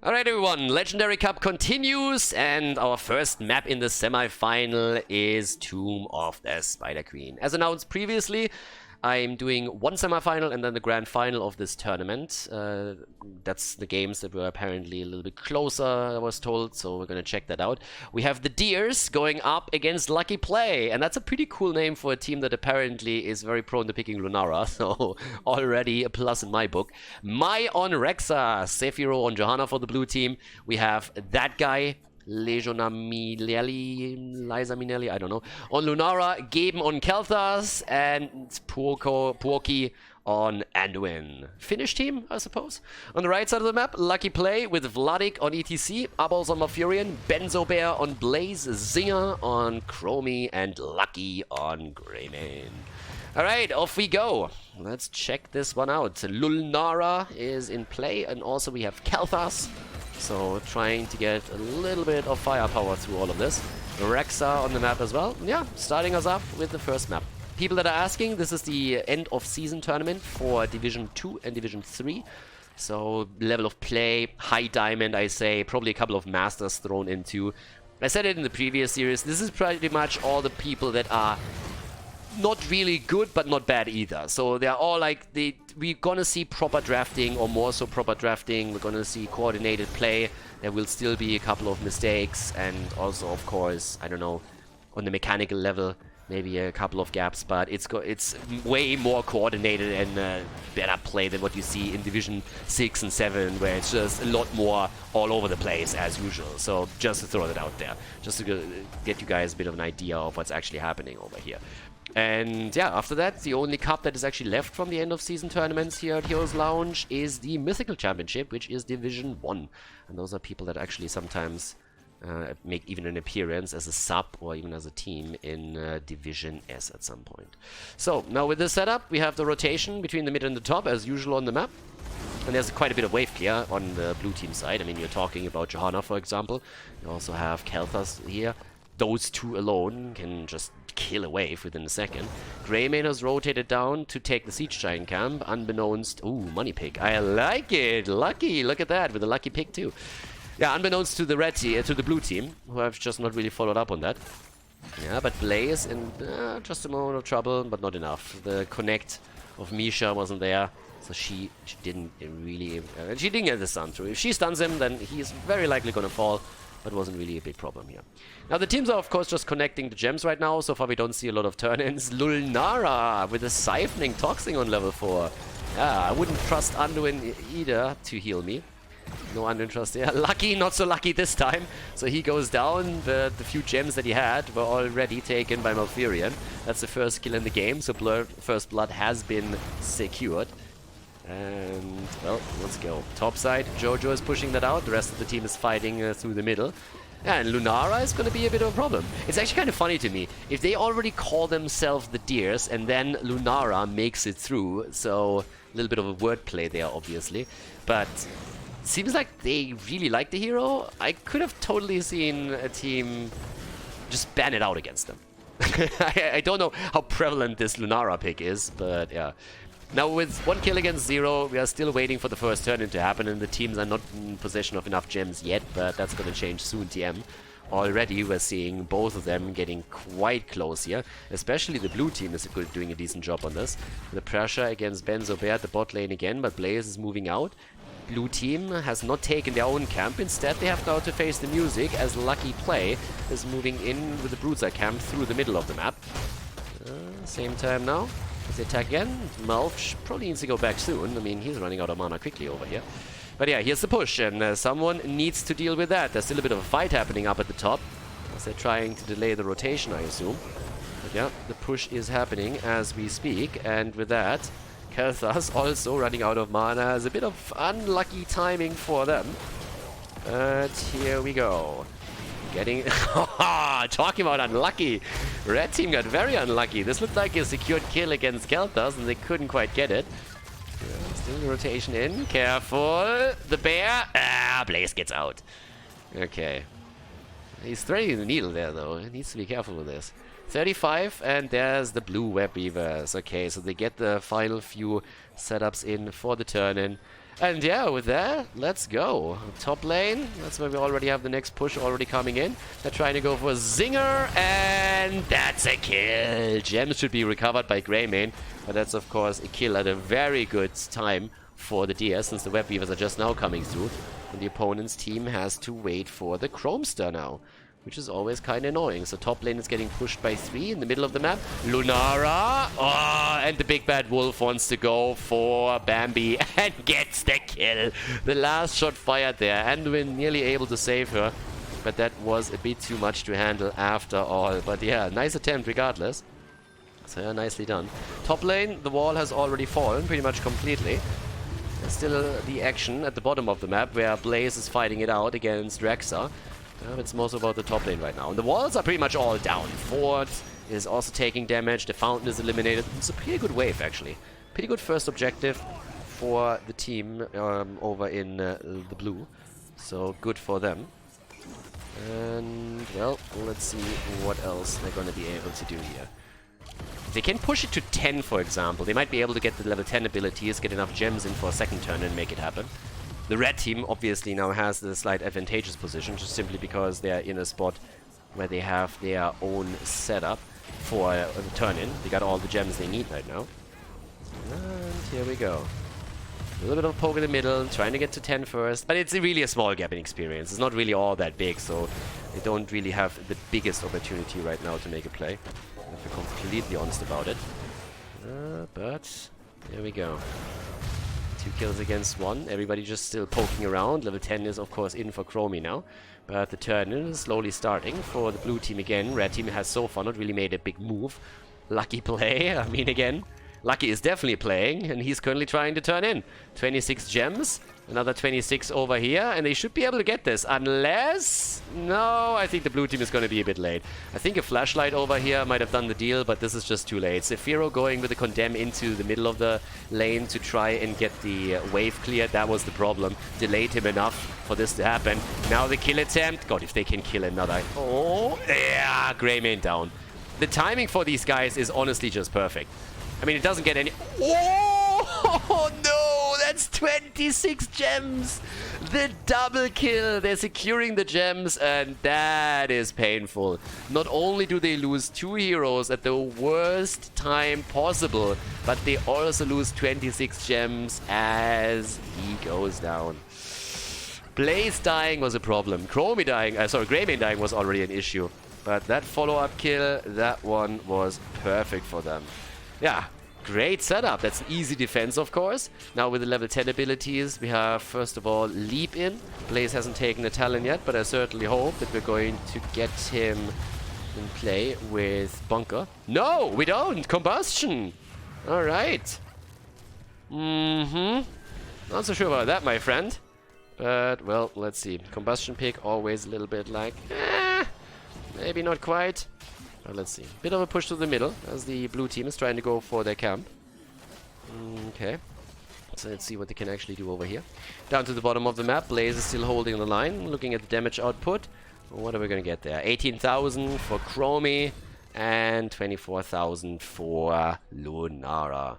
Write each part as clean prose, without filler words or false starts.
Alright everyone, Legendary Cup continues, and our first map in the semi-final is Tomb of the Spider Queen. As announced previously, I'm doing one semi-final and then the grand final of this tournament. That's the games that were apparently a little bit closer, I was told, so we're gonna check that out. We have the Deers going up against Lucky Play, and that's a pretty cool name for a team that apparently is very prone to picking Lunara, so already a plus in my book. Mai on Rexa, Sephiro on Johanna for the blue team. We have that guy, Liza Minelli, I don't know, on Lunara, Geben on Kelthas, and Porky on Anduin. Finnish team, I suppose. On the right side of the map, Lucky Play with Vladik on ETC, Abels on Malfurion, Benzo Bear on Blaze, Zinger on Chromie, and Lucky on Greymane. Alright, off we go. Let's check this one out. Lunara is in play, and also we have Kelthas. So trying to get a little bit of firepower through all of this. Rexa on the map as well. Yeah, starting us up with the first map. People that are asking, this is the end of season tournament for Division 2 and Division 3. So level of play, high diamond I say, probably a couple of masters thrown into. I said it in the previous series, this is pretty much all the people that are not really good, but not bad either. So they're all like, we're gonna see proper drafting, or more so proper drafting. We're gonna see coordinated play. There will still be a couple of mistakes, and also, of course, I don't know, on the mechanical level, maybe a couple of gaps, but it's way more coordinated and better play than what you see in Division 6 and 7, where it's just a lot more all over the place as usual. So just to throw that out there, just to get you guys a bit of an idea of what's actually happening over here. And yeah, after that, the only cup that is actually left from the end of season tournaments here at Heroes Lounge is the Mythical Championship, which is Division 1. And those are people that actually sometimes make even an appearance as a sub or even as a team in Division S at some point. So now with this setup, we have the rotation between the mid and the top as usual on the map. And there's quite a bit of wave clear on the blue team side. I mean, you're talking about Johanna, for example. You also have Kelthas here. Those two alone can just kill a wave within a second. Greymane has rotated down to take the Siege Giant camp, unbeknownst... Ooh, money pick. I like it! Lucky! Look at that, with a lucky pick too. Yeah, unbeknownst to the red team, to the blue team, who have just not really followed up on that. Yeah, but Blaze in just a moment of trouble, but not enough. The connect of Misha wasn't there, so she didn't really... she didn't get the stun through. If she stuns him, then he's very likely gonna fall. But wasn't really a big problem here. Now the teams are of course just connecting the gems right now. So far we don't see a lot of turn-ins. Lunara with a siphoning toxing on level 4. Yeah, I wouldn't trust Anduin either to heal me. No Anduin trust there. Lucky, not so lucky this time. So he goes down. The few gems that he had were already taken by Malfurion. That's the first kill in the game. So first blood has been secured. And, well, let's go. Top side, Jojo is pushing that out. The rest of the team is fighting through the middle. And Lunara is going to be a bit of a problem. It's actually kind of funny to me. If they already call themselves the Deers and then Lunara makes it through, so a little bit of a wordplay there, obviously. But it seems like they really like the hero. I could have totally seen a team just ban it out against them. I don't know how prevalent this Lunara pick is, but yeah. Now with 1 kill against 0, we are still waiting for the first turn-in to happen, and the teams are not in possession of enough gems yet, but that's going to change soon, TM. Already we're seeing both of them getting quite close here, especially the blue team is doing a decent job on this. The pressure against Benzo Bear at the bot lane again, but Blaze is moving out. Blue team has not taken their own camp, instead they have now to face the music as Lucky Play is moving in with the Bruiser camp through the middle of the map. Same time now. They attack again. Malf probably needs to go back soon. I mean, he's running out of mana quickly over here. But yeah, here's the push, and someone needs to deal with that. There's still a bit of a fight happening up at the top, as they're trying to delay the rotation, I assume. But yeah, the push is happening as we speak, and with that, Kelthas also running out of mana. Is a bit of unlucky timing for them. But here we go. Getting... talking about unlucky. Red team got very unlucky. This looked like a secured kill against Kelthas, and they couldn't quite get it. Yeah, still the rotation in. Careful. The bear. Blaze gets out. Okay. He's threading the needle there, though. He needs to be careful with this. 35, and there's the blue web weavers. Okay, so they get the final few setups in for the turn-in. And yeah, with that, let's go. Top lane, that's where we already have the next push already coming in. They're trying to go for a zinger, and that's a kill. Gems should be recovered by Greymane, but that's of course a kill at a very good time for the DS, since the Web Weavers are just now coming through. And the opponent's team has to wait for the Chromestar now, which is always kind of annoying. So top lane is getting pushed by 3 in the middle of the map. Lunara! Oh, and the big bad wolf wants to go for Bambi and gets the kill. The last shot fired there. Anduin nearly able to save her, but that was a bit too much to handle after all. But yeah, nice attempt regardless. So yeah, nicely done. Top lane, the wall has already fallen pretty much completely. There's still the action at the bottom of the map where Blaze is fighting it out against Rexxar. It's most about the top lane right now. And the walls are pretty much all down. Ford is also taking damage. The fountain is eliminated. It's a pretty good wave, actually. Pretty good first objective for the team over in the blue. So good for them. And, well, let's see what else they're going to be able to do here. They can push it to 10, for example. They might be able to get the level 10 abilities, get enough gems in for a second turn and make it happen. The red team obviously now has the slight advantageous position, just simply because they're in a spot where they have their own setup for a turn-in. They got all the gems they need right now. And here we go. A little bit of a poke in the middle, trying to get to 10 first. But it's really a small gap in experience. It's not really all that big, so they don't really have the biggest opportunity right now to make a play. If we're completely honest about it. But there we go. 2 kills against 1. Everybody just still poking around. Level 10 is of course in for Chromie now. But the turn is slowly starting for the blue team again. Red team has so far not really made a big move. Lucky play. I mean, again, Lucky is definitely playing, and he's currently trying to turn in. 26 gems, another 26 over here, and they should be able to get this, unless... No, I think the blue team is going to be a bit late. I think a flashlight over here might have done the deal, but this is just too late. Zephyro going with the Condemn into the middle of the lane to try and get the wave cleared. That was the problem. Delayed him enough for this to happen. Now the kill attempt. God, if they can kill another... Oh, yeah, Greymane down. The timing for these guys is honestly just perfect. I mean, it doesn't get any... Oh, no! That's 26 gems! The double kill! They're securing the gems, and that is painful. Not only do they lose 2 heroes at the worst time possible, but they also lose 26 gems as he goes down. Blaze dying was a problem. Greymane dying was already an issue. But that follow-up kill, that one was perfect for them. Yeah, great setup. That's an easy defense, of course. Now with the level 10 abilities, we have, first of all, Leap in. Blaze hasn't taken the talent yet, but I certainly hope that we're going to get him in play with Bunker. No, we don't! Combustion! Alright. Not so sure about that, my friend. But, well, let's see. Combustion pick, always a little bit like... maybe not quite. Let's see. Bit of a push to the middle as the blue team is trying to go for their camp. Okay. So let's see what they can actually do over here. Down to the bottom of the map. Blaze is still holding the line. Looking at the damage output. What are we going to get there? 18,000 for Chromie and 24,000 for Lunara.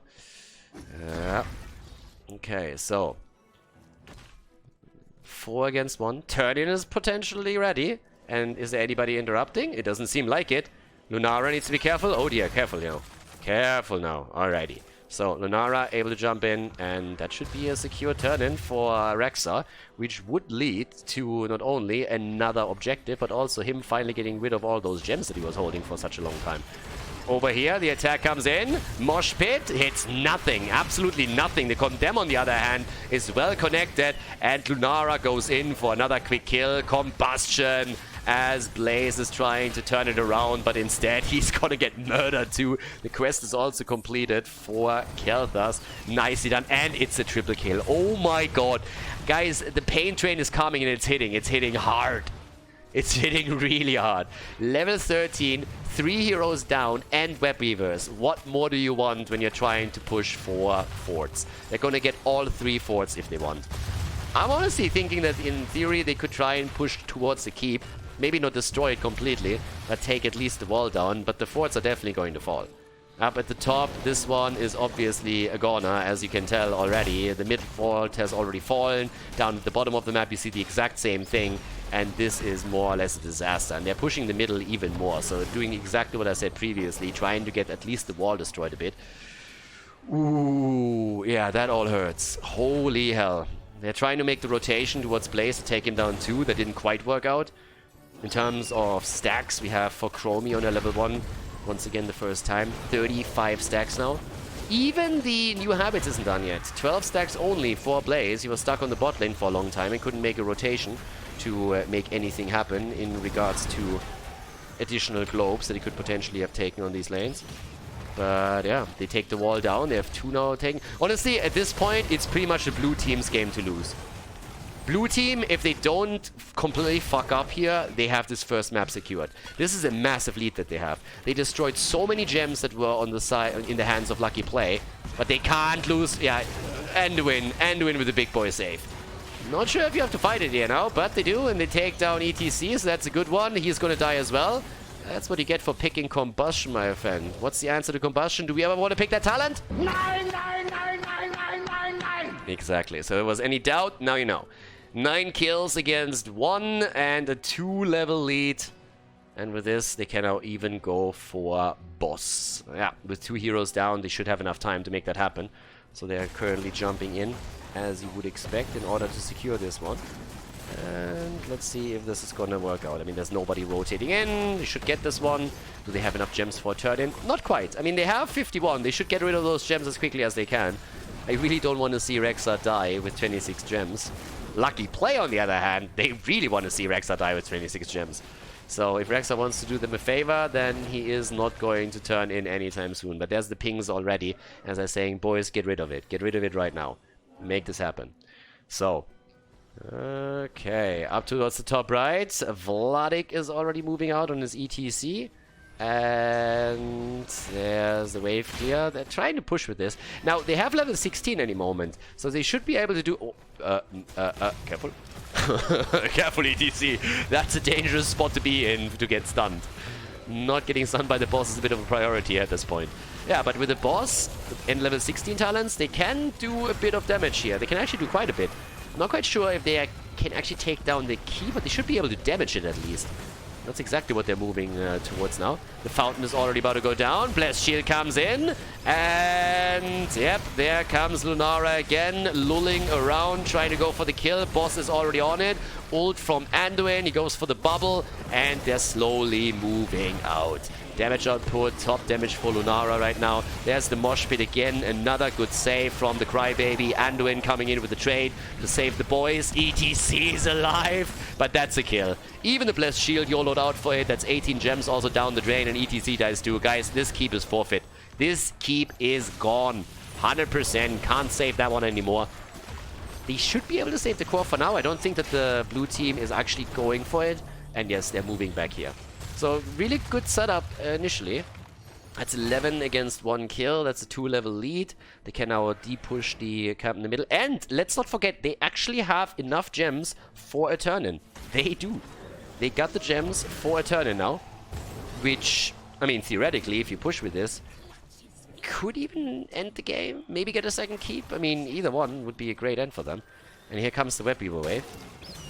Okay, so 4 against 1. Turn-in is potentially ready. And is there anybody interrupting? It doesn't seem like it. Lunara needs to be careful. Oh dear, careful now. Careful now. Alrighty. So Lunara able to jump in, and that should be a secure turn-in for Rexxar, which would lead to not only another objective, but also him finally getting rid of all those gems that he was holding for such a long time. Over here, the attack comes in. Mosh Pit hits nothing. Absolutely nothing. The Condemn, on the other hand, is well connected, and Lunara goes in for another quick kill. Combustion, as Blaze is trying to turn it around, but instead he's gonna get murdered too. The quest is also completed for Khaldor. Nicely done, and it's a triple kill. Oh my god. Guys, the pain train is coming and it's hitting. It's hitting hard. It's hitting really hard. Level 13, 3 heroes down, and web weavers. What more do you want when you're trying to push for forts? They're gonna get all 3 forts if they want. I'm honestly thinking that in theory they could try and push towards the keep. Maybe not destroy it completely, but take at least the wall down. But the forts are definitely going to fall. Up at the top, this one is obviously a goner, as you can tell already. The mid vault has already fallen. Down at the bottom of the map, you see the exact same thing. And this is more or less a disaster. And they're pushing the middle even more. So doing exactly what I said previously, trying to get at least the wall destroyed a bit. Ooh, yeah, that all hurts. Holy hell. They're trying to make the rotation towards Blaze to take him down too. That didn't quite work out. In terms of stacks, we have for Chromie on a level 1. Once again, the first time. 35 stacks now. Even the new habits isn't done yet. 12 stacks only for Blaze. He was stuck on the bot lane for a long time and couldn't make a rotation to make anything happen in regards to additional globes that he could potentially have taken on these lanes. But yeah, they take the wall down. They have 2 now taken. Honestly, at this point, it's pretty much the blue team's game to lose. Blue team, if they don't completely fuck up here, they have this first map secured. This is a massive lead that they have. They destroyed so many gems that were on the side in the hands of Lucky Play, but they can't lose. Yeah, and win with a big boy save. Not sure if you have to fight it here now, but they do, and they take down ETC, so that's a good one. He's gonna die as well. That's what you get for picking Combustion, my friend. What's the answer to Combustion? Do we ever want to pick that talent? Nine. Exactly. So if there was any doubt, now you know. 9 kills against 1 and a 2-level lead. And with this, they can now even go for boss. Yeah, with 2 heroes down, they should have enough time to make that happen. So they are currently jumping in, as you would expect, in order to secure this one. And let's see if this is gonna work out. I mean, there's nobody rotating in. They should get this one. Do they have enough gems for a turn in? Not quite. I mean, they have 51. They should get rid of those gems as quickly as they can. I really don't want to see Rexa die with 26 gems. Lucky Play, on the other hand, they really want to see Rexa die with 26 gems. So if Rexa wants to do them a favor, then he is not going to turn in anytime soon. But there's the pings already, as I'm saying, boys, get rid of it. Get rid of it right now. Make this happen. So, okay, up towards the top right. Vladik is already moving out on his ETC. And there's the wave clear. They're trying to push with this. Now, they have level 16 any moment, so they should be able to do... careful. Careful, ETC. That's a dangerous spot to be in to get stunned. Not getting stunned by the boss is a bit of a priority at this point. Yeah, but with the boss and level 16 talents, they can do a bit of damage here. They can actually do quite a bit. I'm not quite sure if they can actually take down the key, but they should be able to damage it at least. That's exactly what they're moving towards now. The fountain is already about to go down. Blessed Shield comes in. And, yep, there comes Lunara again, lulling around, trying to go for the kill. Boss is already on it. Ult from Anduin. He goes for the bubble. And they're slowly moving out. Damage output, top damage for Lunara right now. There's the mosh pit again. Another good save from the Crybaby. Anduin coming in with the trade to save the boys. ETC is alive, but that's a kill. Even the Blessed Shield YOLO'd out for it. That's 18 gems also down the drain, and ETC dies too. Guys, this keep is forfeit. This keep is gone. 100%. Can't save that one anymore. They should be able to save the core for now. I don't think that the blue team is actually going for it. And yes, they're moving back here. So really good setup initially. That's 11 against 1 kill. That's a 2-level lead. They can now de-push the camp in the middle. And let's not forget, they actually have enough gems for a turn-in. They do. They got the gems for a turn-in now. Which, I mean, theoretically, if you push with this, could even end the game. Maybe get a second keep. I mean, either one would be a great end for them. And here comes the Web Weaver wave.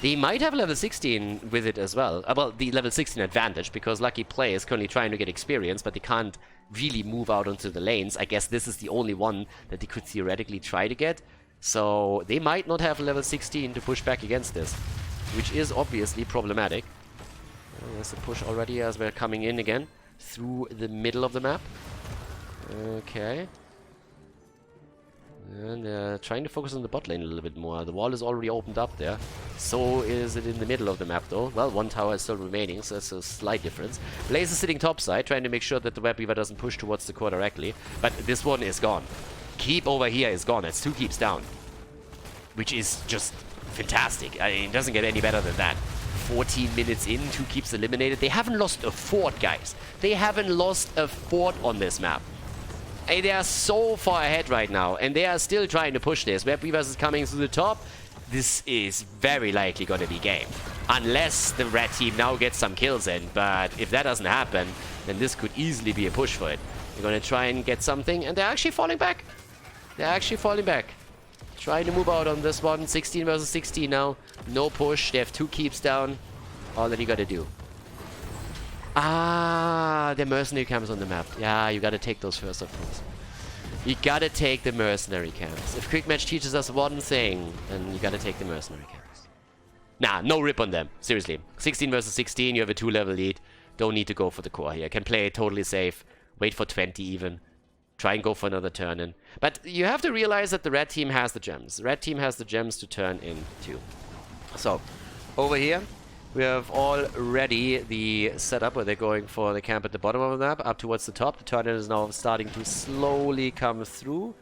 They might have level 16 with it as well. Well, the level 16 advantage, because Lucky Play is currently trying to get experience, but they can't really move out onto the lanes. I guess this is the only one that they could theoretically try to get. So they might not have level 16 to push back against this, which is obviously problematic. There's a push already as we're coming in again through the middle of the map. Okay. And trying to focus on the bot lane a little bit more. The wall is already opened up there. So is it in the middle of the map though. Well, one tower is still remaining, so that's a slight difference. Blaze is sitting topside, trying to make sure that the Web Weaver doesn't push towards the core directly. But this one is gone. Keep over here is gone. That's 2 keeps down. Which is just fantastic. I mean, it doesn't get any better than that. 14 minutes in, 2 keeps eliminated. They haven't lost a fort, guys. They haven't lost a fort on this map. And they are so far ahead right now, and they are still trying to push this. Web Weavers is coming to the top. This is very likely going to be game. Unless the red team now gets some kills in, but if that doesn't happen, then this could easily be a push for it. They're gonna try and get something, and they're actually falling back. They're actually falling back. Trying to move out on this one. 16 versus 16 now. No push. They have 2 keeps down. All that you gotta do. Ah, the mercenary camps on the map. Yeah, you gotta take those first, of course. You gotta take the mercenary camps. If Quick Match teaches us one thing, then you gotta take the mercenary camps. Nah, no rip on them. Seriously. 16 versus 16, you have a 2-level lead. Don't need to go for the core here. Can play it totally safe. Wait for 20 even. Try and go for another turn in. But you have to realize that the red team has the gems. Red team has the gems to turn into. So, over here, we have already the setup where they're going for the camp at the bottom of the map, up towards the top. The turn-in is now starting to slowly come through.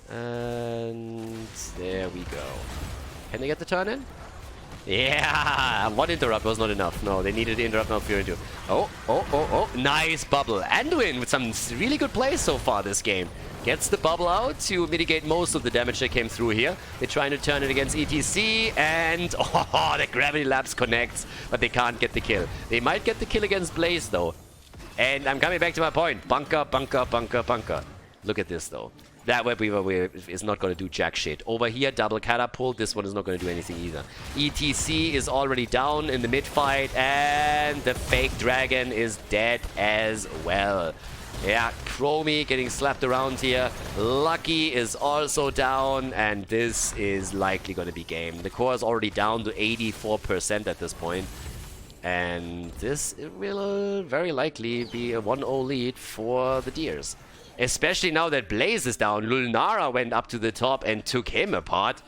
And there we go. Can they get the turn-in? Yeah! One interrupt was not enough. No, they needed to interrupt now Fury 2. Oh. Nice bubble. Anduin with some really good plays so far this game. Gets the bubble out to mitigate most of the damage that came through here. They're trying to turn it against ETC, and oh, the Gravity Lapse connects, but they can't get the kill. They might get the kill against Blaze, though. And I'm coming back to my point. Bunker. Look at this, though. That Web Weaver is not going to do jack shit. Over here, double catapult. This one is not going to do anything either. ETC is already down in the mid-fight, and the fake dragon is dead as well. Yeah, Chromie getting slapped around here. Lucky is also down, and this is likely going to be game. The core is already down to 84% at this point. And this will very likely be a 1-0 lead for the Deers. Especially now that Blaze is down. Lunara went up to the top and took him apart.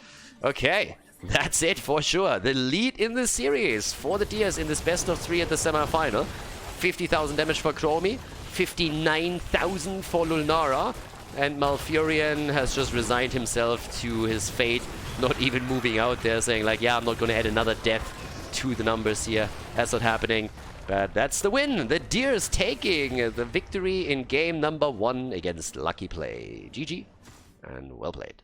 Okay, that's it for sure. The lead in the series for the Deers in this best of 3 at the semi-final. 50,000 damage for Chromie. 59,000 for Lunara, and Malfurion has just resigned himself to his fate, not even moving out there, saying like, yeah, I'm not going to add another death to the numbers here. That's not happening, but that's the win. The Deers taking the victory in game number 1 against Lucky Play. GG, and well played.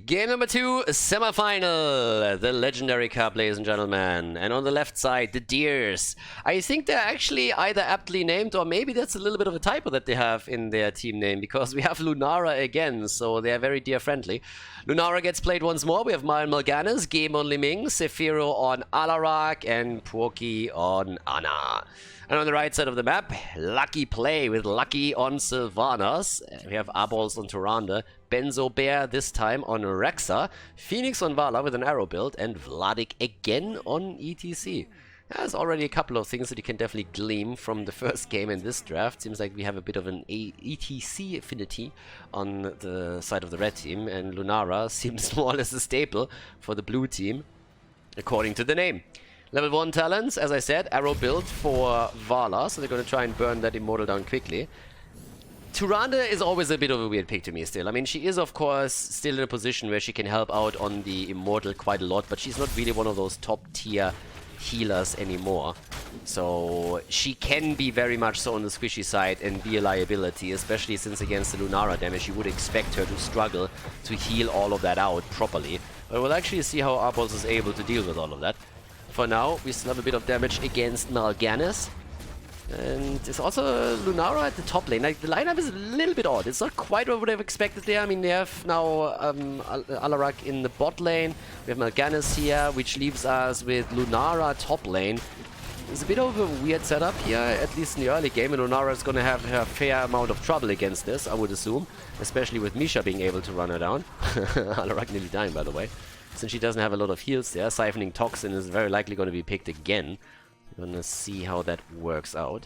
Game number 2, semi-final, the Legendary Cup, ladies and gentlemen. And on the left side, the Deers. I think they're actually either aptly named, or maybe that's a little bit of a typo that they have in their team name, because we have Lunara again, so they're very Deer-friendly. Lunara gets played once more. We have Mal Mal'Ganis, Game on Liming, Sephiro on Alarak, and Porky on Ana. And on the right side of the map, Lucky Play with Lucky on Sylvanas. We have Arballs on Tyrande, Benzo Bear this time on Rexa, Phoenix on Vala with an arrow build, and Vladik again on ETC. There's already a couple of things that you can definitely glean from the first game in this draft. Seems like we have a bit of an ETC affinity on the side of the red team, and Lunara seems more or less a staple for the blue team, according to the name. Level 1 talents, as I said, arrow build for Vala, so they're going to try and burn that Immortal down quickly. Tyrande is always a bit of a weird pick to me still. I mean, she is, of course, still in a position where she can help out on the Immortal quite a lot, but she's not really one of those top-tier healers anymore. So she can be very much so on the squishy side and be a liability, especially since against the Lunara damage, you would expect her to struggle to heal all of that out properly. But we'll actually see how Arballs is able to deal with all of that. For now, we still have a bit of damage against Mal'Ganis. And it's also Lunara at the top lane. Like, the lineup is a little bit odd. It's not quite what I would have expected there. I mean, they have now Alarak in the bot lane. We have Mal'Ganis here, which leaves us with Lunara top lane. It's a bit of a weird setup here, at least in the early game. And Lunara is going to have a fair amount of trouble against this, I would assume. Especially with Misha being able to run her down. Alarak nearly dying, by the way. Since she doesn't have a lot of heals there, Siphoning Toxin is very likely going to be picked again. We're gonna see how that works out.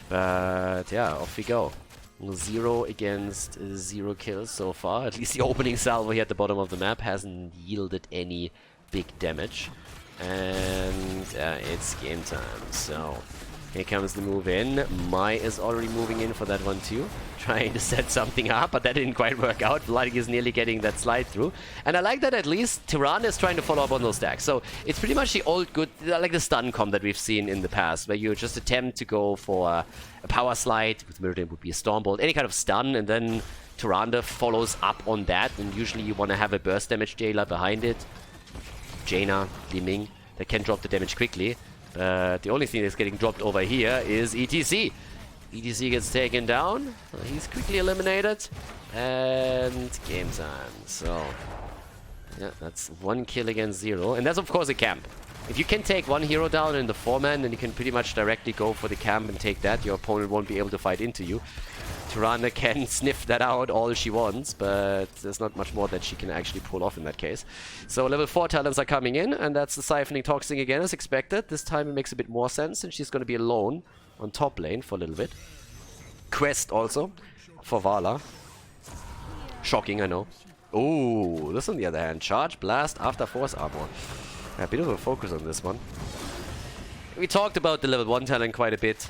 But yeah, off we go. 0 against 0 kills so far. At least the opening salvo here at the bottom of the map hasn't yielded any big damage. And it's game time. So Here comes the move in. Mai is already moving in for that one too. Trying to set something up, but that didn't quite work out. Vladik is nearly getting that slide through. And I like that at least Tirana is trying to follow up on those stacks. So it's pretty much the old good, like the stun comp that we've seen in the past, where you just attempt to go for a power slide, with Mirrodin would be a Stormbolt, any kind of stun, and then Tyrande follows up on that. And usually you want to have a burst damage jailer behind it. Jaina, Li Ming, that can drop the damage quickly. The only thing that's getting dropped over here is ETC. ETC gets taken down. He's quickly eliminated. And game time. So, yeah, that's 1 kill against 0. And that's, of course, a camp. If you can take one hero down in the 4-man, then you can pretty much directly go for the camp and take that. Your opponent won't be able to fight into you. Tirana can sniff that out all she wants, but there's not much more that she can actually pull off in that case. So level 4 talents are coming in, and that's the Siphoning Toxing again as expected. This time it makes a bit more sense, and she's going to be alone on top lane for a little bit. Quest also for Vala. Shocking, I know. Ooh, this on the other hand. Charge, Blast, after Force Armor. A bit of a focus on this one. We talked about the level 1 talent quite a bit.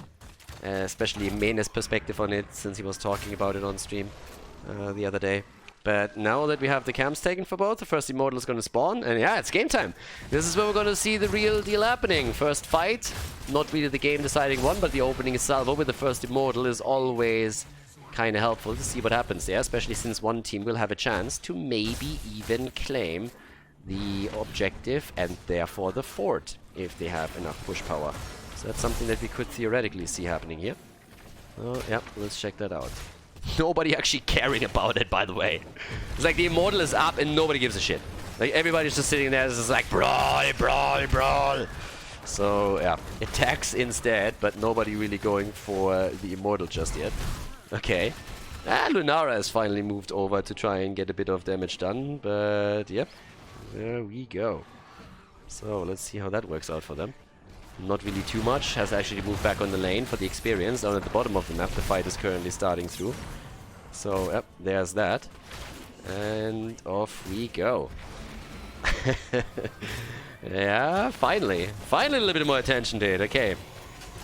Especially Mene's perspective on it, since he was talking about it on stream the other day. But now that we have the camps taken for both, the first Immortal is going to spawn, and yeah, it's game time. This is where we're going to see the real deal happening. First fight, not really the game-deciding one, but the opening salvo with the first Immortal is always kind of helpful to see what happens there, especially since one team will have a chance to maybe even claim the objective and therefore the fort, if they have enough push power. So that's something that we could theoretically see happening here. Oh, yeah, let's check that out. Nobody actually caring about it, by the way. It's like the Immortal is up and nobody gives a shit. Like, everybody's just sitting there, just like, brawl, brawl, brawl. So, yeah, attacks instead, but nobody really going for the Immortal just yet. Okay. And Lunara has finally moved over to try and get a bit of damage done, but, yep, there we go. So, let's see how that works out for them. Not really too much, has actually moved back on the lane for the experience. Down at the bottom of the map, the fight is currently starting through. So, yep, there's that. And off we go. Yeah, finally. Finally a little bit more attention to it, okay.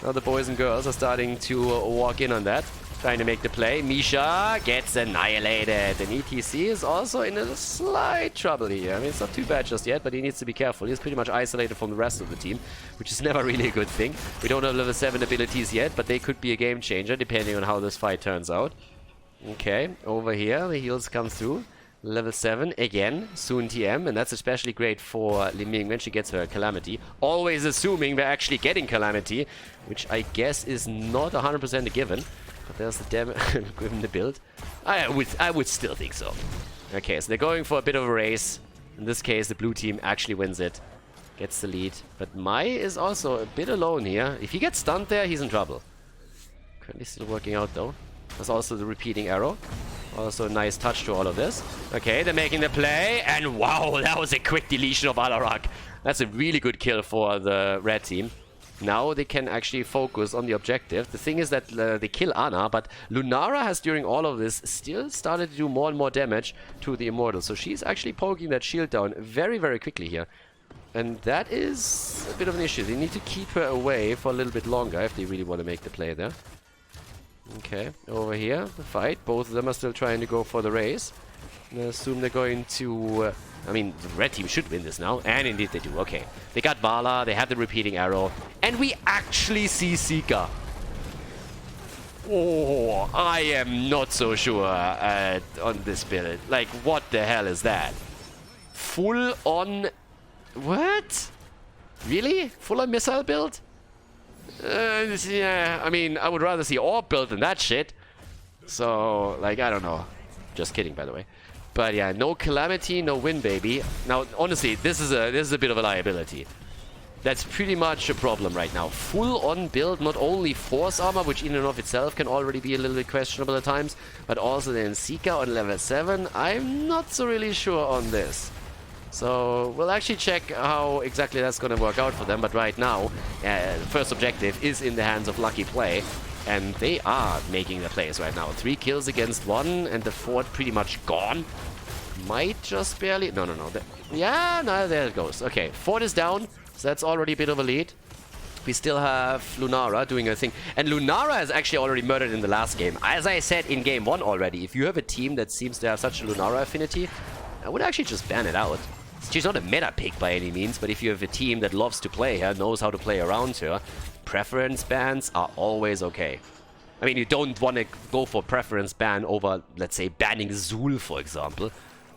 Now the boys and girls are starting to walk in on that. Trying to make the play. Misha gets annihilated. And ETC is also in a slight trouble here. I mean, it's not too bad just yet, but he needs to be careful. He's pretty much isolated from the rest of the team, which is never really a good thing. We don't have level 7 abilities yet, but they could be a game changer depending on how this fight turns out. Okay, over here, the heals come through. Level 7, again, soon TM, and that's especially great for Li Ming when she gets her Calamity. Always assuming we're actually getting Calamity, which I guess is not 100% a given. But there's the damage given the build. I would still think so. Okay, so they're going for a bit of a race. In this case, the blue team actually wins it. Gets the lead. But Mai is also a bit alone here. If he gets stunned there, he's in trouble. Currently still working out though. There's also the repeating arrow. Also a nice touch to all of this. Okay, they're making the play. And wow, that was a quick deletion of Alarak. That's a really good kill for the red team. Now they can actually focus on the objective. The thing is that they kill Ana, but Lunara has during all of this still started to do more and more damage to the Immortal. So she's actually poking that shield down very, very quickly here. And that is a bit of an issue. They need to keep her away for a little bit longer if they really want to make the play there. Okay, over here, the fight. Both of them are still trying to go for the race. And I assume they're going to... I mean, the red team should win this now, and indeed they do. Okay, they got Vala, they have the repeating arrow, and we actually see Sika. Oh, I am not so sure on this build. Like, what the hell is that? Full on... What? Really? Full on missile build? Yeah, I mean, I would rather see Orb build than that shit. So, like, I don't know. Just kidding, by the way. But yeah, no Calamity, no win, baby. Now, honestly, this is a bit of a liability. That's pretty much a problem right now. Full-on build, not only Force Armor, which in and of itself can already be a little bit questionable at times, but also then Sika on level 7. I'm not so really sure on this. So, we'll actually check how exactly that's going to work out for them. But right now, first objective is in the hands of Lucky Play. And they are making the plays right now. 3 kills against 1, and the fort pretty much gone. Might just barely... No. Yeah, no, there it goes. Okay, fort is down, so that's already a bit of a lead. We still have Lunara doing her thing. And Lunara is actually already murdered in the last game. As I said in game 1 already, if you have a team that seems to have such a Lunara affinity, I would actually just ban it out. She's not a meta pick by any means, but if you have a team that loves to play her, knows how to play around her, preference bans are always okay. I mean, you don't want to go for preference ban over, let's say, banning Zul, for example.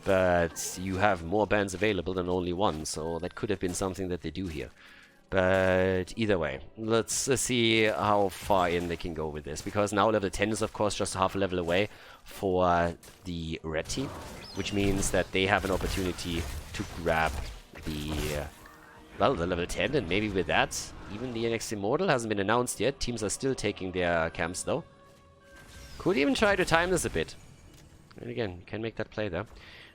But you have more bans available than only one, so that could have been something that they do here. But either way, let's see how far in they can go with this. Because now level 10 is, of course, just half a level away for the red team. Which means that they have an opportunity to grab the, well, the level 10. And maybe with that, even the NXT Immortal hasn't been announced yet. Teams are still taking their camps, though. Could even try to time this a bit. And again, you can make that play there.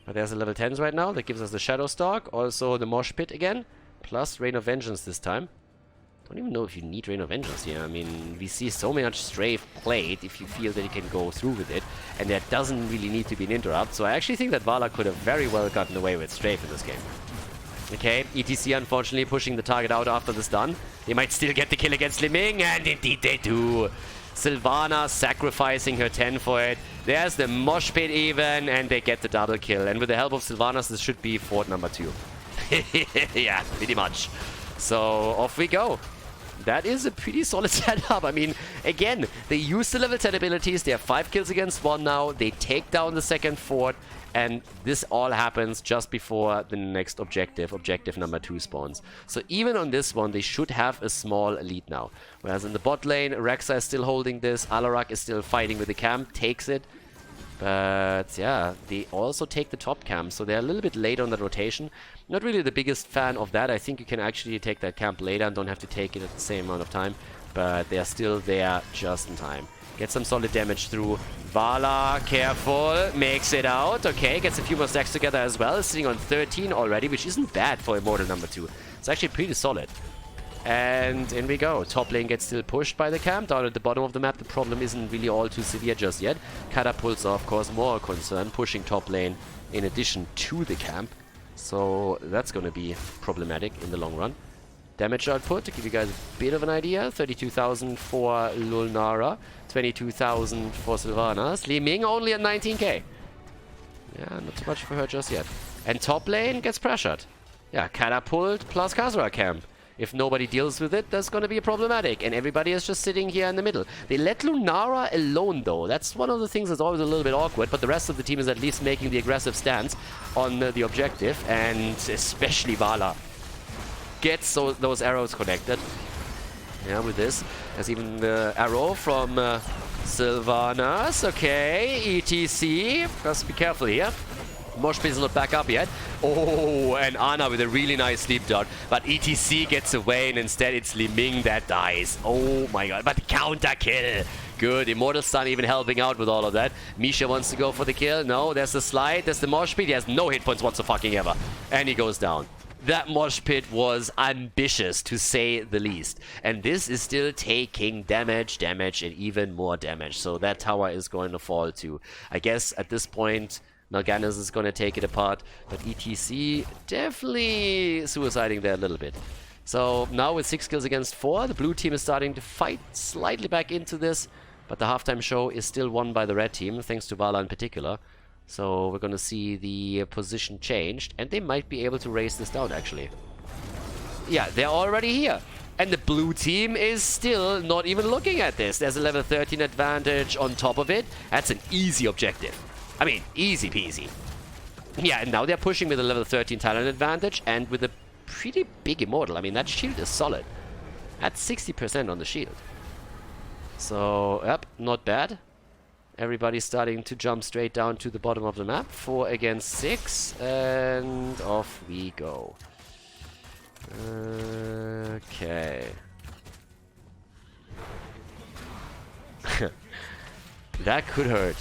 But there's a level 10s right now. That gives us the Shadow Stalk. Also the Mosh Pit again. Plus Rain of Vengeance this time. Don't even know if you need Rain of Vengeance here. I mean, we see so much strafe played if you feel that you can go through with it. And there doesn't really need to be an interrupt. So I actually think that Vala could have very well gotten away with strafe in this game. Okay, ETC unfortunately pushing the target out after the stun. They might still get the kill against Li Ming, and indeed they do. Sylvana sacrificing her 10 for it. There's the Mosh Pit even, and they get the double kill. And with the help of Sylvanas, this should be fort number 2. Yeah, pretty much. So off we go. That is a pretty solid setup. I mean, again, they use the level 10 abilities. They have 5 kills against 1 now. They take down the second fort. And this all happens just before the next objective number 2 spawns. So even on this one, they should have a small lead now. Whereas in the bot lane, Rexa is still holding this. Alarak is still fighting with the camp, takes it. But yeah, they also take the top camp, so they're a little bit late on the rotation. Not really the biggest fan of that. I think you can actually take that camp later and don't have to take it at the same amount of time. But they're still there just in time. Get some solid damage through. Vala, careful, makes it out. Okay, gets a few more stacks together as well. Sitting on 13 already, which isn't bad for Immortal number 2. It's actually pretty solid. And in we go. Top lane gets still pushed by the camp. Down at the bottom of the map, the problem isn't really all too severe just yet. Catapults are, of course, more a concern, pushing top lane in addition to the camp. So that's going to be problematic in the long run. Damage output, to give you guys a bit of an idea, 32,000 for Lunara, 22,000 for Sylvanas. Li Ming only at 19k. Yeah, not too much for her just yet. And top lane gets pressured. Yeah, Catapult plus Khaldor camp. If nobody deals with it, that's going to be problematic. And everybody is just sitting here in the middle. They let Lunara alone, though. That's one of the things that's always a little bit awkward. But the rest of the team is at least making the aggressive stance on the objective. And especially Vala gets those arrows connected. Yeah, with this. There's even the arrow from Sylvanas. Okay, ETC. Just be careful here. Mosh Pit is not back up yet. Oh, and Ana with a really nice sleep dart. But ETC gets away, and instead it's Li Ming that dies. Oh my god, but counter kill. Good, Immortal Stun even helping out with all of that. Misha wants to go for the kill. No, there's the slide, there's the Mosh Pit. He has no hit points whatsoever. And he goes down. That Mosh Pit was ambitious, to say the least. And this is still taking damage, and even more damage. So that tower is going to fall too. I guess at this point, Nalganis is going to take it apart, but ETC definitely suiciding there a little bit. So now with 6 kills against 4, the blue team is starting to fight slightly back into this, but the halftime show is still won by the red team, thanks to Vala in particular. So we're going to see the position changed, and they might be able to raise this down actually. Yeah, they're already here. And the blue team is still not even looking at this. There's a level 13 advantage on top of it. That's an easy objective. I mean, easy peasy. Yeah, and now they're pushing with a level 13 talent advantage and with a pretty big Immortal. I mean, that shield is solid. That's 60% on the shield. So, yep, not bad. Everybody's starting to jump straight down to the bottom of the map. 4 against 6, and off we go. Okay. That could hurt.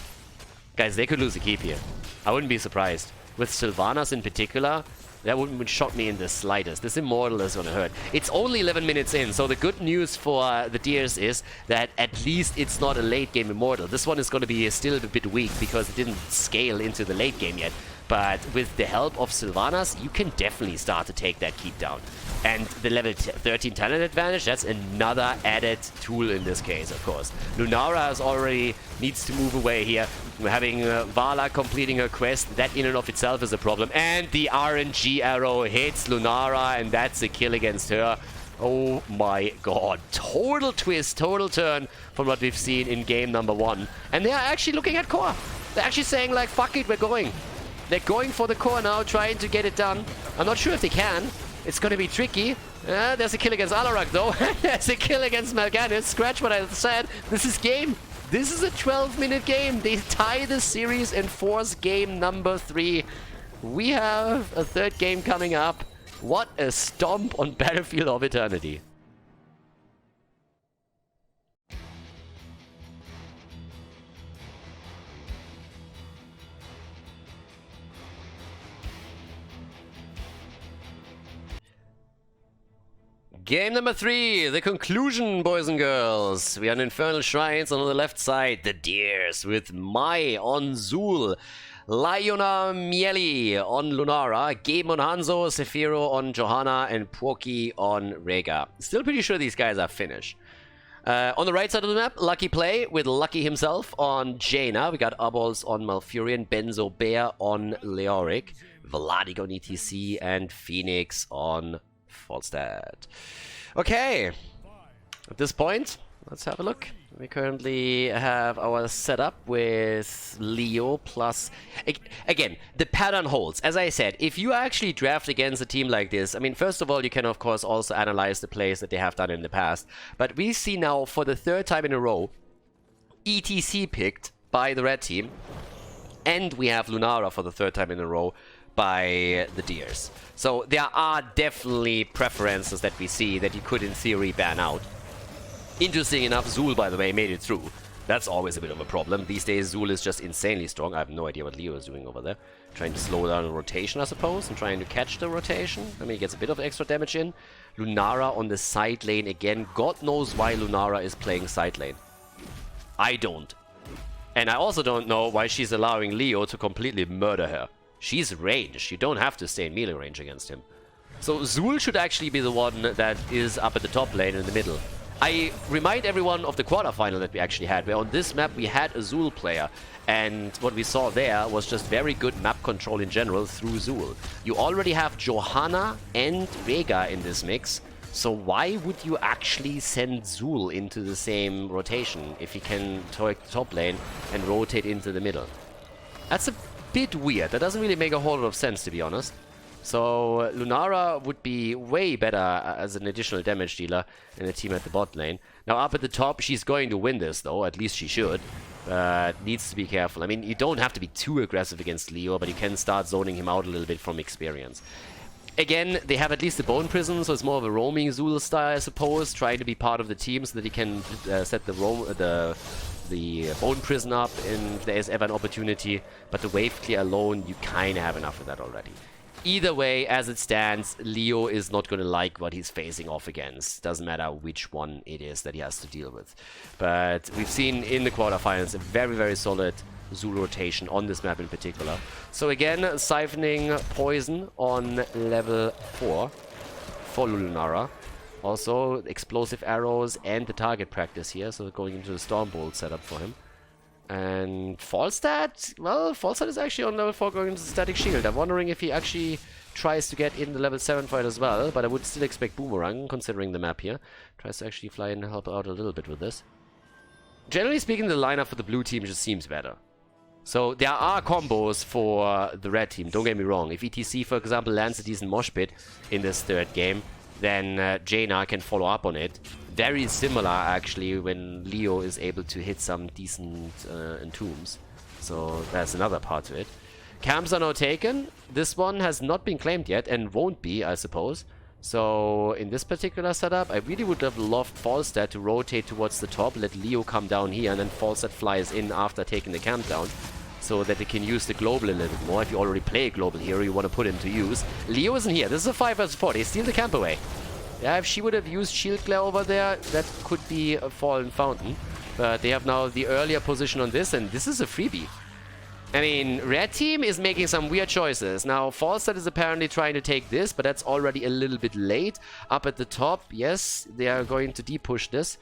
Guys, they could lose a keep here. I wouldn't be surprised. With Sylvanas in particular, that wouldn't shock me in the slightest. This Immortal is going to hurt. It's only 11 minutes in, so the good news for the Deers is that at least it's not a late game Immortal. This one is going to be still a bit weak because it didn't scale into the late game yet. But with the help of Sylvanas, you can definitely start to take that keep down. And the level 13 talent advantage, that's another added tool in this case, of course. Lunara is already needs to move away here. We're having Vala completing her quest. That in and of itself is a problem. And the RNG arrow hits Lunara, and that's a kill against her. Oh my god. Total twist, total turn from what we've seen in game number 1. And they're actually looking at core. They're actually saying, like, fuck it, we're going. They're going for the core now, trying to get it done. I'm not sure if they can. It's going to be tricky. There's a kill against Alarak, though. There's a kill against Mal'Ganis. Scratch what I said. This is game. This is a 12-minute game. They tie the series and force game number 3. We have a third game coming up. What a stomp on Battlefield of Eternity. Game number 3, the conclusion, boys and girls. We are in Infernal Shrines on the left side. The Deers with Mai on Zul. Liona Mieli on Lunara. Gabe on Hanzo. Sephiro on Johanna. And Porky on Rega. Still pretty sure these guys are Finnish. On the right side of the map, Lucky Play with Lucky himself on Jaina. We got Uballs on Malfurion. Benzo Bear on Leoric. Vladik on ETC. And Phoenix on Falstad. Okay, at this point, let's have a look. We currently have our setup with Leo plus... Again, the pattern holds. As I said, if you actually draft against a team like this, I mean, first of all, you can, of course, also analyze the plays that they have done in the past. But we see now, for the 3rd time in a row, ETC picked by the red team. And we have Lunara for the 3rd time in a row by the Deers. So there are definitely preferences that we see that you could in theory ban out. Interesting enough, Zul, by the way, made it through. That's always a bit of a problem. These days Zul is just insanely strong. I have no idea what Leo is doing over there. Trying to slow down the rotation, I suppose, and trying to catch the rotation. I mean, he gets a bit of extra damage in. Lunara on the side lane again. God knows why Lunara is playing side lane. I don't. And I also don't know why she's allowing Leo to completely murder her. She's ranged. You don't have to stay in melee range against him. So Zul should actually be the one that is up at the top lane in the middle. I remind everyone of the quarterfinal that we actually had, where on this map we had a Zul player. And what we saw there was just very good map control in general through Zul. You already have Johanna and Rega in this mix. So why would you actually send Zul into the same rotation if he can take the top lane and rotate into the middle? That's a bit weird. That doesn't really make a whole lot of sense, to be honest. So Lunara would be way better as an additional damage dealer in a team at the bot lane. Now up at the top, she's going to win this though, at least she should. Needs to be careful. I mean, you don't have to be too aggressive against Leo, but you can start zoning him out a little bit from experience. Again, they have at least the Bone Prison, so it's more of a roaming Zul style, I suppose, trying to be part of the team so that he can set the Bone Prison up if there is ever an opportunity. But the wave clear alone, you kind of have enough of that already. Either way, as it stands, Leo is not going to like what he's facing off against. Doesn't matter which one it is that he has to deal with. But we've seen in the quarterfinals a very, very solid Zul rotation on this map in particular. So again, siphoning poison on level 4 for Lunara. Also, explosive arrows and the target practice here, so going into the Stormbolt setup for him. And Falstad, well, Falstad is actually on level 4 going into the Static Shield. I'm wondering if he actually tries to get in the level 7 fight as well, but I would still expect Boomerang, considering the map here. Tries to actually fly and help out a little bit with this. Generally speaking, the lineup for the blue team just seems better. So there are combos for the red team, don't get me wrong. If ETC, for example, lands a decent mosh pit in this 3rd game, then Jaina can follow up on it. Very similar, actually, when Leo is able to hit some decent entombs. So that's another part to it. Camps are now taken. This one has not been claimed yet and won't be, I suppose. So in this particular setup, I really would have loved Falstad to rotate towards the top, let Leo come down here, and then Falstad flies in after taking the camp down, so that they can use the global a little bit more. If you already play a global hero, you want to put him to use. Leo isn't here. This is a 5 vs 4. They steal the camp away. Yeah, if she would have used Shield Glare over there, that could be a Fallen Fountain. But they have now the earlier position on this, and this is a freebie. I mean, red team is making some weird choices. Now, Falstad is apparently trying to take this, but that's already a little bit late. Up at the top, yes, they are going to de-push this.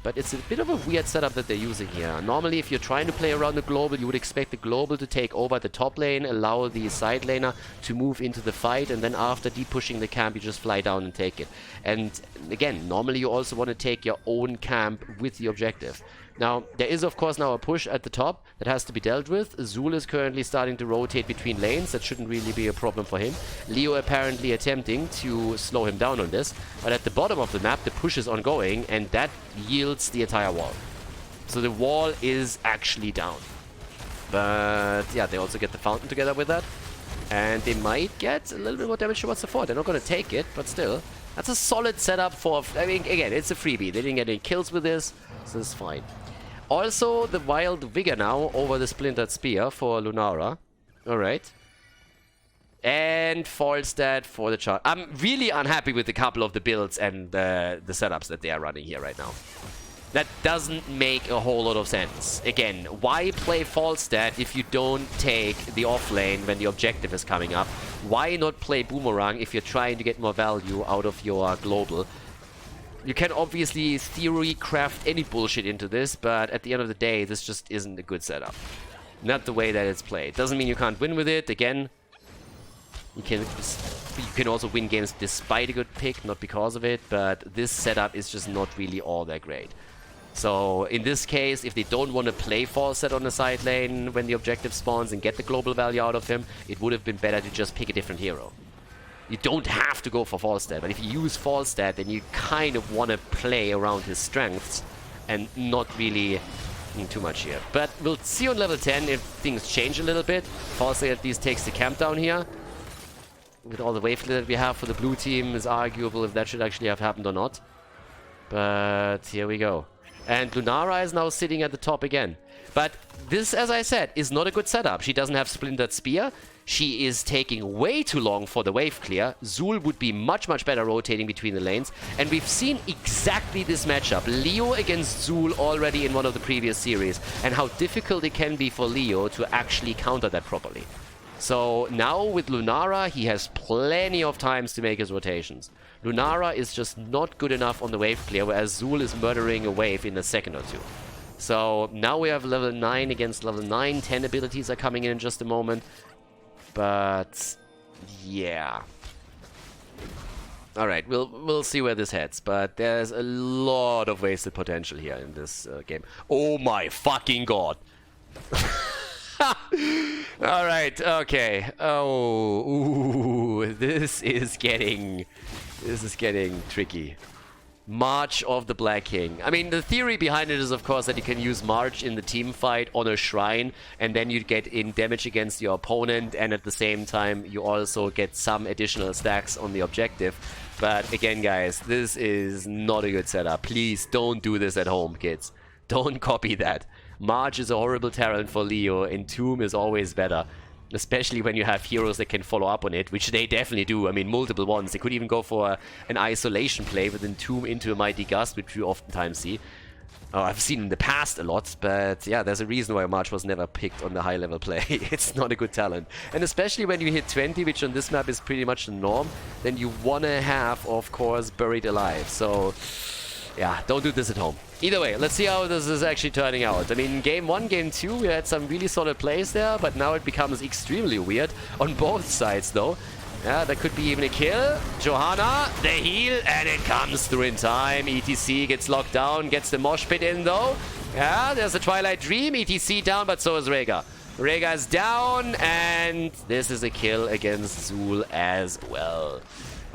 But it's a bit of a weird setup that they're using here. Normally, if you're trying to play around the global, you would expect the global to take over the top lane, allow the side laner to move into the fight, and then after de-pushing the camp, you just fly down and take it. And again, normally you also want to take your own camp with the objective. Now, there is of course now a push at the top that has to be dealt with. Zul is currently starting to rotate between lanes. That shouldn't really be a problem for him. Leo apparently attempting to slow him down on this. But at the bottom of the map, the push is ongoing, and that yields the entire wall. So the wall is actually down. But yeah, they also get the fountain together with that. And they might get a little bit more damage towards the fort. They're not going to take it, but still. That's a solid setup for... I mean, again, it's a freebie. They didn't get any kills with this, so it's fine. Also, the Wild Vigor now over the Splintered Spear for Lunara. Alright. And Falstad for the chart. I'm really unhappy with a couple of the builds and the setups that they are running here right now. That doesn't make a whole lot of sense. Again, why play Falstad if you don't take the off lane when the objective is coming up? Why not play Boomerang if you're trying to get more value out of your global? You can obviously theory craft any bullshit into this, but at the end of the day, this just isn't a good setup. Not the way that it's played. Doesn't mean you can't win with it. Again, you can also win games despite a good pick, not because of it, but this setup is just not really all that great. So in this case, if they don't want to play Falstad on the side lane when the objective spawns and get the global value out of him, it would have been better to just pick a different hero. You don't have to go for Falstad, but if you use Falstad, then you kind of want to play around his strengths and not really too much here. But we'll see on level 10 if things change a little bit. Falstad at least takes the camp down here. With all the wave clear that we have for the blue team, is arguable if that should actually have happened or not. But here we go. And Lunara is now sitting at the top again. But this, as I said, is not a good setup. She doesn't have Splintered Spear. She is taking way too long for the wave clear. Zul would be much, much better rotating between the lanes. And we've seen exactly this matchup. Leo against Zul already in one of the previous series. And how difficult it can be for Leo to actually counter that properly. So now with Lunara, he has plenty of times to make his rotations. Lunara is just not good enough on the wave clear, whereas Zul is murdering a wave in a second or two. So now we have level 9 against level 9. 10 abilities are coming in just a moment. But yeah. Alright, we'll see where this heads. But there's a lot of wasted potential here in this game. Oh my fucking god. Alright, okay. Oh, ooh, this is getting tricky. March of the Black King. I mean, the theory behind it is, of course, that you can use March in the team fight on a shrine, and then you get in damage against your opponent, and at the same time, you also get some additional stacks on the objective. But again, guys, this is not a good setup. Please don't do this at home, kids. Don't copy that. March is a horrible talent for Leo, and Tomb is always better. Especially when you have heroes that can follow up on it, which they definitely do. I mean, multiple ones. They could even go for an isolation play with Entomb into a Mighty Gust, which we oftentimes see. I've seen in the past a lot, but yeah, there's a reason why March was never picked on the high-level play. It's not a good talent. And especially when you hit 20, which on this map is pretty much the norm, then you want to have, of course, Buried Alive. So yeah, don't do this at home. Either way, let's see how this is actually turning out. I mean, game 1, game 2, we had some really solid plays there, but now it becomes extremely weird on both sides, though. Yeah, that could be even a kill. Johanna, the heal, and it comes through in time. ETC gets locked down, gets the mosh pit in, though. Yeah, there's a Twilight Dream. ETC down, but so is Rega. Rega is down, and this is a kill against Zul as well.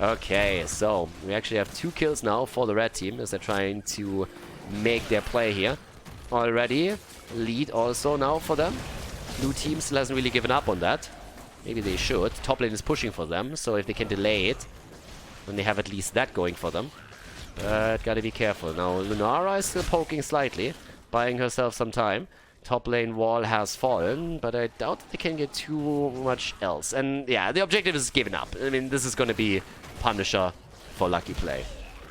Okay, so we actually have 2 kills now for the red team as they're trying to make their play here. Already lead also now for them. Blue team still hasn't really given up on that. Maybe they should. Top lane is pushing for them, so if they can delay it, then they have at least that going for them. But gotta be careful. Now Lunara is still poking slightly, buying herself some time. Top lane wall has fallen, but I doubt that they can get too much else. And yeah, the objective is given up. I mean, this is gonna be Punisher for lucky play.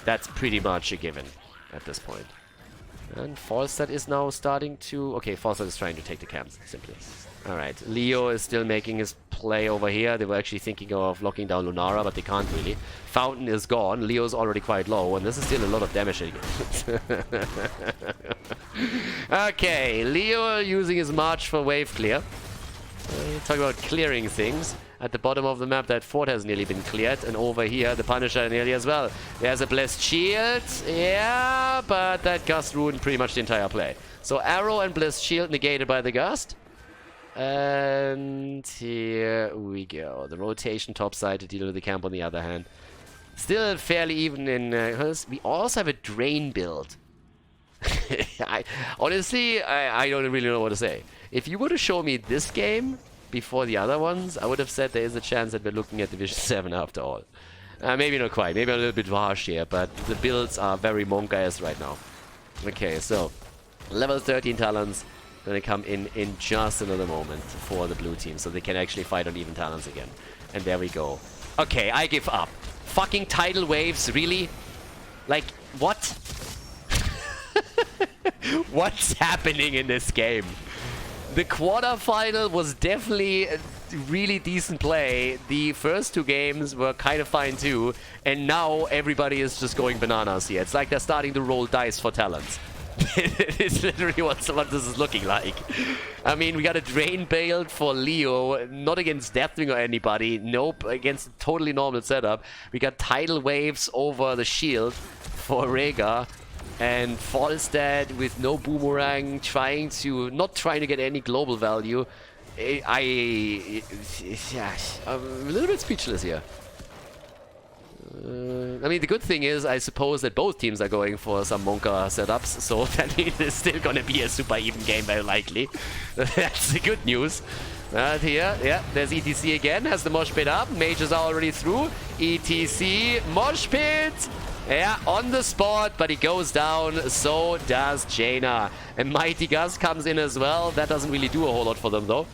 That's pretty much a given at this point. And Falstad is now starting to... Okay, Falstad is trying to take the camps, simply. Alright, Leo is still making his play over here. They were actually thinking of locking down Lunara, but they can't really. Fountain is gone. Leo's already quite low, and this is still a lot of damage. Okay, Leo using his march for wave clear. Talk about clearing things. At the bottom of the map, that fort has nearly been cleared. And over here, the Punisher nearly as well. There's a Blessed Shield. Yeah, but that Gust ruined pretty much the entire play. So Arrow and Blessed Shield negated by the Gust. And here we go. The rotation top side to deal with the camp on the other hand. Still fairly even in... we also have a Drain build. Honestly, I don't really know what to say. If you were to show me this game before the other ones, I would have said there is a chance that we're looking at Division 7 after all. Maybe not quite. Maybe a little bit harsh here, but the builds are very Monka-esque right now. Okay, so level 13 talents going to come in just another moment for the blue team, so they can actually fight on even talents again. And there we go. Okay, I give up. Fucking tidal waves, really? Like, what? What's happening in this game? The quarterfinal was definitely a really decent play. The first two games were kind of fine too. And now everybody is just going bananas here. It's like they're starting to roll dice for talents. It's literally what this is looking like. I mean, we got a Drain build for Leo. Not against Deathwing or anybody. Nope, against a totally normal setup. We got tidal waves over the shield for Rhaegar. And Falstad with no boomerang, not trying to get any global value. I'm a little bit speechless here. I mean, the good thing is, I suppose that both teams are going for some Monka setups, so that means it's still going to be a super even game, very likely. That's the good news. But here, yeah, there's ETC again, has the mosh pit up. Mages are already through. ETC, mosh pit! Yeah, on the spot, but he goes down. So does Jaina. And Mighty Gust comes in as well. That doesn't really do a whole lot for them, though.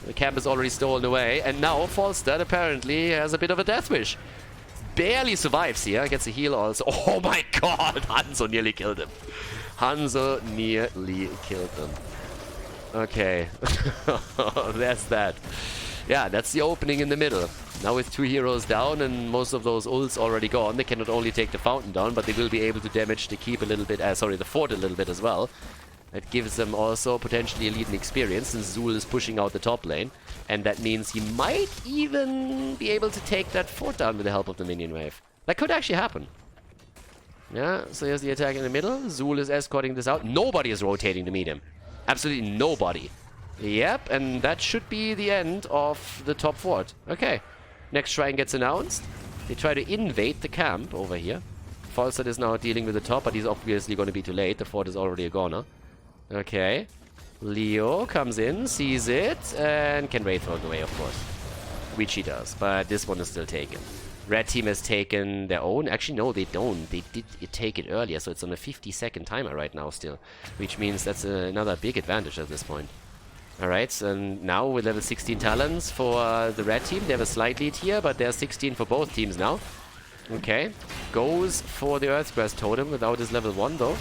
The camp is already stolen away. And now Falstad apparently has a bit of a death wish. Barely survives here. Gets a heal also. Oh my god! Hanzo nearly killed him. Hanzo nearly killed him. Okay. There's that. Yeah, that's the opening in the middle. Now with 2 heroes down and most of those ults already gone, they can not only take the fountain down, but they will be able to damage the keep a little bit, the fort a little bit as well. That gives them also potentially a leading experience, since Zul is pushing out the top lane. And that means he might even be able to take that fort down with the help of the minion wave. That could actually happen. Yeah, so here's the attack in the middle. Zul is escorting this out. Nobody is rotating to meet him. Absolutely nobody. Yep, and that should be the end of the top fort. Okay. Next shrine gets announced. They try to invade the camp over here. Falstad is now dealing with the top, but he's obviously going to be too late. The fort is already a goner. Okay. Leo comes in, sees it, and can Wraith throw it away, of course. Which he does, but this one is still taken. Red team has taken their own. Actually, no, they don't. They did take it earlier, so it's on a 50-second timer right now still. Which means that's another big advantage at this point. Alright, and now with level 16 talents for the red team, they have a slight lead here, but there's 16 for both teams now. Okay, goes for the Earthgrass Totem without his level 1 though.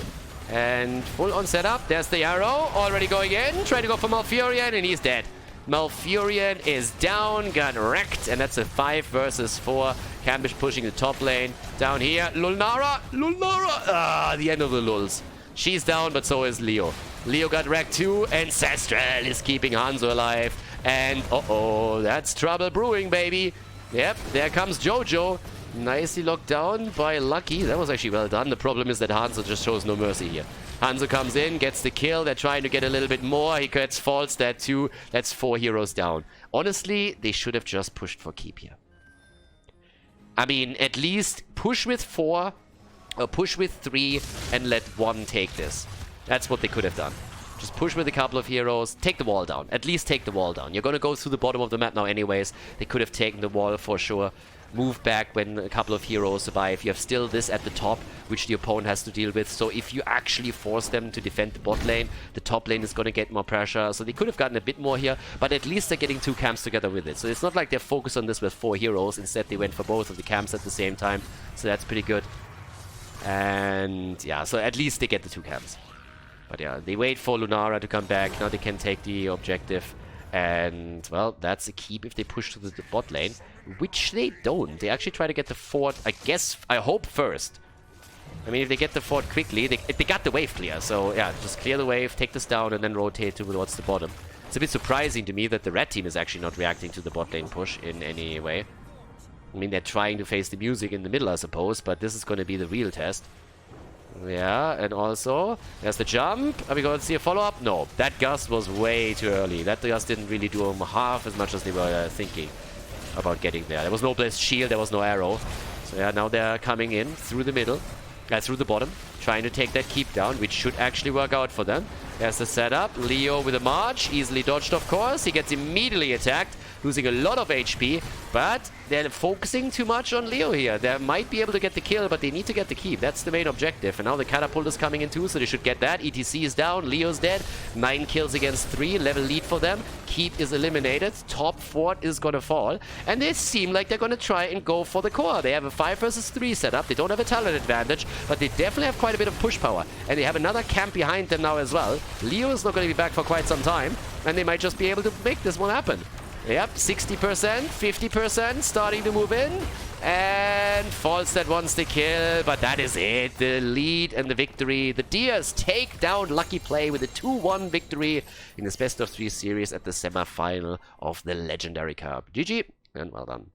And full on setup, there's the arrow, already going in, trying to go for Malfurion, and he's dead. Malfurion is down, got wrecked, and that's a 5 versus 4. Cambish pushing the top lane. Down here, Lunara! Ah, the end of the lulz. She's down, but so is Leo. Leo got wrecked too, Ancestral is keeping Hanzo alive. And, uh-oh, that's trouble brewing, baby. Yep, there comes Jojo. Nicely locked down by Lucky. That was actually well done. The problem is that Hanzo just shows no mercy here. Hanzo comes in, gets the kill. They're trying to get a little bit more. He gets Falstad too. That's 4 heroes down. Honestly, they should have just pushed for keep here. I mean, at least push with 4 or push with 3 and let 1 take this. That's what they could have done. Just push with a couple of heroes, take the wall down. At least take the wall down. You're going to go through the bottom of the map now anyways. They could have taken the wall for sure. Move back when a couple of heroes survive. You have still this at the top, which the opponent has to deal with. So if you actually force them to defend the bot lane, the top lane is going to get more pressure. So they could have gotten a bit more here, but at least they're getting 2 camps together with it. So it's not like they're focused on this with 4 heroes. Instead, they went for both of the camps at the same time. So that's pretty good. And yeah, so at least they get the 2 camps. But yeah, they wait for Lunara to come back. Now they can take the objective. And, well, that's a keep if they push to the bot lane. Which they don't. They actually try to get the fort, I guess, I hope first. I mean, if they get the fort quickly, they got the wave clear. So, yeah, just clear the wave, take this down, and then rotate towards the bottom. It's a bit surprising to me that the red team is actually not reacting to the bot lane push in any way. I mean, they're trying to face the music in the middle, I suppose, but this is going to be the real test. Yeah, and also, there's the jump. Are we going to see a follow-up? No, that gust was way too early. That gust didn't really do them half as much as they were thinking about getting there. There was no blessed shield, there was no arrow. So yeah, now they're coming in through the middle, through the bottom, trying to take that keep down, which should actually work out for them. There's the setup. Leo with a march, easily dodged, of course. He gets immediately attacked, losing a lot of HP, but they're focusing too much on Leo here. They might be able to get the kill, but they need to get the keep. That's the main objective. And now the catapult is coming in too, so they should get that. ETC is down, Leo's dead. 9 kills against 3, level lead for them. Keep is eliminated. Top fort is gonna fall. And they seem like they're gonna try and go for the core. They have a 5 versus 3 setup. They don't have a talent advantage, but they definitely have quite a bit of push power. And they have another camp behind them now as well. Leo is not going to be back for quite some time, and they might just be able to make this one happen. Yep, 60%, 50% starting to move in, and Falstad wants the kill, but that is it. The lead and the victory. The Deers take down Lucky Play with a 2-1 victory in this best of 3 series at the semi-final of the Legendary Cup. GG, and well done.